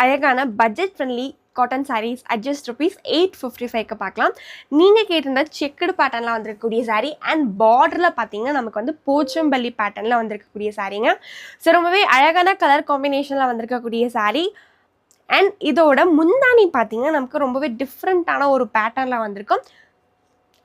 அழகான budget friendly cotton saris at just ₹855 பார்க்கலாம். நீங்கள் கேட்டிருந்த செக்குடு பேட்டர்னில் வந்திருக்கக்கூடிய சாரீ அண்ட் பார்டரில் பார்த்தீங்கன்னா நமக்கு வந்து போச்சம்பள்ளி பேட்டர்னில் வந்திருக்கக்கூடிய சாரீங்க. ஸோ ரொம்பவே அழகான கலர் காம்பினேஷனில் வந்திருக்கக்கூடிய சாரீ அண்ட் இதோட முந்தானி பார்த்தீங்கன்னா நமக்கு ரொம்பவே டிஃப்ரெண்ட்டான ஒரு பேட்டர்னில் வந்திருக்கும்.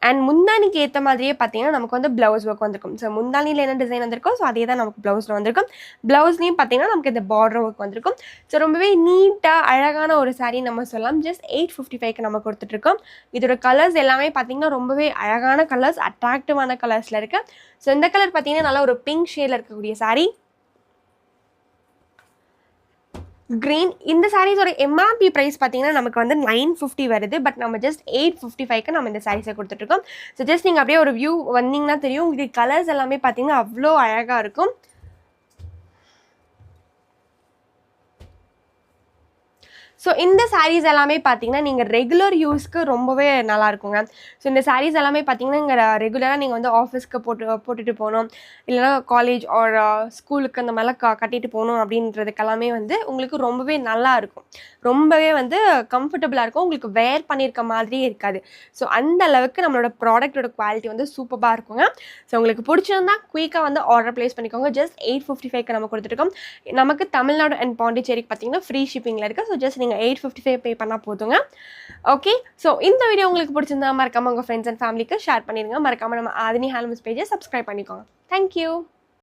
அண்ட் முந்தானிக்கு ஏற்ற மாதிரியே பார்த்தீங்கன்னா நமக்கு வந்து ப்ளவுஸ் ஒர்க் வந்திருக்கும். ஸோ முந்தானியில் என்ன டிசைன் வந்திருக்கும், ஸோ அதே தான் நமக்கு ப்ளவுஸில் வந்திருக்கும். ப்ளவுஸ்லேயும் பார்த்தீங்கன்னா நமக்கு இந்த பார்டர் ஒர்க் வந்திருக்கும். ஸோ ரொம்பவே நீட்டாக அழகான ஒரு சாரீ நம்ம சொல்லலாம். ஜஸ்ட் 855க்கு நம்ம கொடுத்துட்ருக்கோம். இதோட கலர்ஸ் எல்லாமே பார்த்தீங்கன்னா ரொம்பவே அழகான கலர்ஸ், அட்ராக்டிவான கலர்ஸில் இருக்குது. ஸோ இந்த கலர் பார்த்தீங்கன்னா நல்லா ஒரு பிங்க் ஷேடில் இருக்கக்கூடிய சாரீ. க்ரீன். இந்த சாரீஸோட எம்ஆர்பி ப்ரைஸ் பார்த்தீங்கன்னா நமக்கு வந்து 950 வருது. பட் நம்ம ஜஸ்ட் 855க்கு நம்ம இந்த சாரீஸை கொடுத்துட்ருக்கோம். ஸோ ஜஸ்ட் நீங்கள் அப்படியே ஒரு வியூ வந்தீங்கன்னா தெரியும். உங்களுக்கு கலர்ஸ் எல்லாமே பார்த்தீங்கன்னா அவ்வளோ அழகாக இருக்கும். ஸோ இந்த சாரீஸ் எல்லாமே பார்த்தீங்கன்னா நீங்கள் ரெகுலர் யூஸ்க்கு ரொம்பவே நல்லாயிருக்குங்க. ஸோ இந்த சாரீஸ் எல்லாமே பார்த்தீங்கன்னா இங்கே ரெகுலராக நீங்கள் வந்து ஆஃபீஸ்க்கு போட்டுட்டு போகணும், இல்லைனா காலேஜ் ஆர் ஸ்கூலுக்கு அந்த மாதிரிலாம் கட்டிட்டு போகணும் அப்படின்றதுக்கெல்லாமே வந்து உங்களுக்கு ரொம்பவே நல்லா இருக்கும். ரொம்பவே வந்து கம்ஃபர்டபுளாக இருக்கும். உங்களுக்கு வேர் பண்ணியிருக்க மாதிரியே இருக்காது. ஸோ அந்த அளவுக்கு நம்மளோட ப்ராடக்ட்டோட குவாலிட்டி வந்து சூப்பராக இருக்குங்க. ஸோ உங்களுக்கு பிடிச்சிருந்தா குயிக்காக வந்து ஆர்டர் ப்ளேஸ் பண்ணிக்கோங்க. ஜஸ்ட் 855க்கு நம்ம கொடுத்துருக்கோம். நமக்கு தமிழ்நாடு அண்ட் பாண்டிச்சேரிக்கு பார்த்தீங்கன்னா ஃப்ரீ ஷிப்பிங்கில் இருக்குது. ஸோ ஜஸ்ட் நீங்கள் 855 பே பண்ணால் போதுங்க. ஓகே, ஸோ இந்த வீடியோ உங்களுக்கு பிடிச்சிருந்தா மறக்காமல் உங்கள் ஃப்ரெண்ட்ஸ் அண்ட் ஃபேமிலிக்கு ஷேர் பண்ணிடுங்க. மறக்காமல் நம்ம ஆதினி ஹேண்ட்லூம்ஸ் பேஜை சப்ஸ்கிரைப் பண்ணிக்கோங்க. தேங்க்யூ.